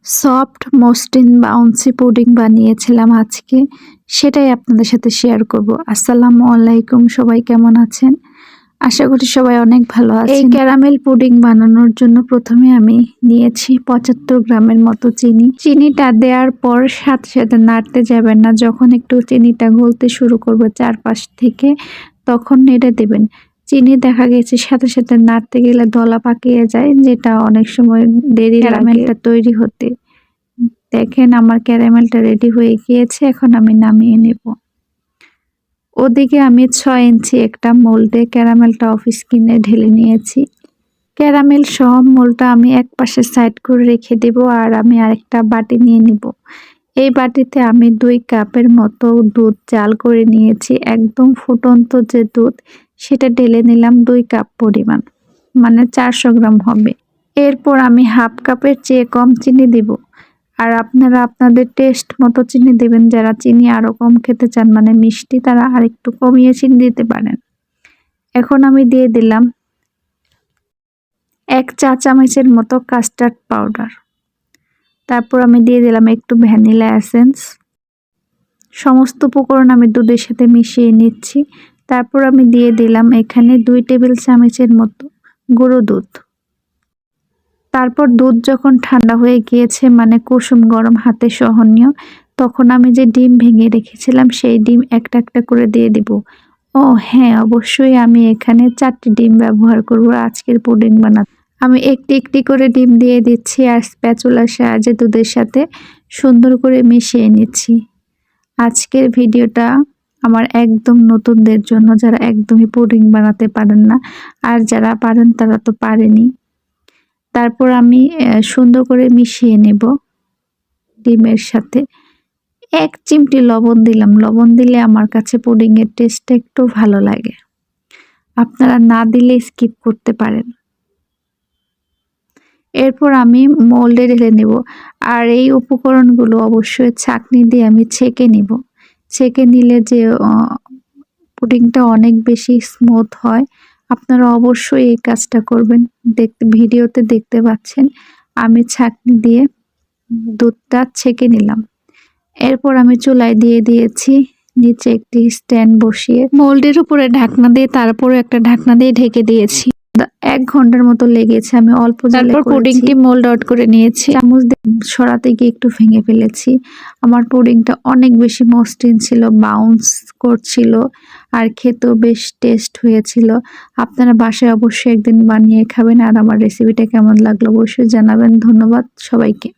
Soft মসৃণ bouncy pudding বানিয়েছিলাম আজকে, সেটাই আপনাদের সাথে শেয়ার করব। আসসালামু আলাইকুম, সবাই কেমন আছেন? আশা করি সবাই অনেক ভালো আছেন। এই ক্যারামেল পুডিং বানানোর জন্য প্রথমে আমি নিয়েছি 75 গ্রামের মতো চিনি। চিনিটা দেওয়ার পর সাথে সাথে নাড়তে যাবেন না, যখন একটু চিনিটা গলতে শুরু করবে চারপাশ থেকে তখন নেড়ে দেবেন। চিনি দেখা গেছে সাথে সাথে নাড়তে গেলে দলা পাকিয়ে যায়, যেটা অনেক সময় দেরি ক্যারামেলটা তৈরি হতে। দেখেন আমার ক্যারামেলটা রেডি হয়ে গিয়েছে, এখন আমি নামিয়ে নেব। ওদিকে আমি 6 ইঞ্চি একটা মোল্ডে ক্যারামেলটা অফিস কিনে ঢেলে নিয়েছি। ক্যারামেল সহ মোলটা আমি এক পাশে সাইড করে রেখে দেব, আর আমি আরেকটা বাটি নিয়ে নিব। এই বাটিতে আমি 2 কাপের মতো দুধ জাল করে নিয়েছি। একদম ফুটন্ত যে দুধ, সেটা ঢেলে নিলাম 2 কাপ পরিমাণ, মানে 400 গ্রাম হবে। এরপর আমি হাফ কাপের চেয়ে কম চিনি দিব, আর আপনারা আপনাদের টেস্ট মতো চিনি দেবেন। যারা চিনি আরো কম খেতে চান, মানে মিষ্টি, তারা আর একটু কমিয়ে চিনি দিতে পারেন। এখন আমি দিয়ে দিলাম 1 চা চামচের মতো কাস্টার্ড পাউডার। তারপর আমি দিয়ে দিলাম একটু ভ্যানিলা এসেন্স। সমস্ত উপকরণ আমি দুধের সাথে মিশিয়ে নিচ্ছি। তারপর আমি দিয়ে দিলাম এখানে 2 টেবিল চামচের মতো গুঁড়ো দুধ। তারপর দুধ যখন ঠান্ডা হয়ে গিয়েছে, মানে কুসুম গরম, হাতে সহনীয়, তখন আমি যে ডিম ভেঙে রেখেছিলাম সেই ডিম একটা একটা করে দিয়ে দিব। ও হ্যাঁ, অবশ্যই আমি এখানে 4টি ডিম ব্যবহার করব আজকের পুডিং বানাতে। আমি একটি একটি করে ডিম দিয়ে দিচ্ছি, আর স্প্যাচুলার সাহায্যে দুধের সাথে সুন্দর করে মিশিয়ে নিচ্ছি। আজকের ভিডিওটা আমার একদম নতুনদের জন্য, যারা একদমই পুডিং বানাতে পারেন না, আর যারা পারেন তারা তো পারেনি। তারপর আমি সুন্দর করে মিশিয়ে নেব ডিমের সাথে। 1 চিমটি লবণ দিলাম। লবণ দিলে আমার কাছে পুডিংয়ের টেস্টটা একটু ভালো লাগে, আপনারা না দিলে স্কিপ করতে পারেন। এরপর আমি মোল্ডে ঢেলে নেব, আর এই উপকরণগুলো অবশ্যই ছাঁকনি দিয়ে আমি ছেঁকে নিব। ছেঁকে নিলে যে পুডিংটা অনেক বেশি স্মুথ হয়। আপনারা অবশ্যই এই কাজটা করবেন। ভিডিওতে দেখতে পাচ্ছেন আমি ছাঁকনি দিয়ে দুধটা ছেঁকে নিলাম। এরপর আমি চুলায় দিয়ে দিয়েছি নিচে একটি স্ট্যান্ড বসিয়ে, মোল্ডের উপরে ঢাকনা দিয়ে, তারপরে একটা ঢাকনা দিয়ে ঢেকে দিয়েছি। 1 ঘন্টার মতো লেগেছে, আমি অল্প জালে করেছি। পুডিংটি মোল্ড আউট করে নিয়েছি। চামচ দিয়ে সরাতে গিয়ে একটু ভেঙে ফেলেছি। আমার পুডিংটা অনেক বেশি মসৃণ ছিল, বাউন্স করছিল, আর খেতেও বেশ টেস্ট হয়েছিল। আপনারা বাসায় অবশ্যই একদিন বানিয়ে খাবেন, আর আমার রেসিপিটা কেমন লাগলো অবশ্যই জানাবেন। ধন্যবাদ সবাইকে।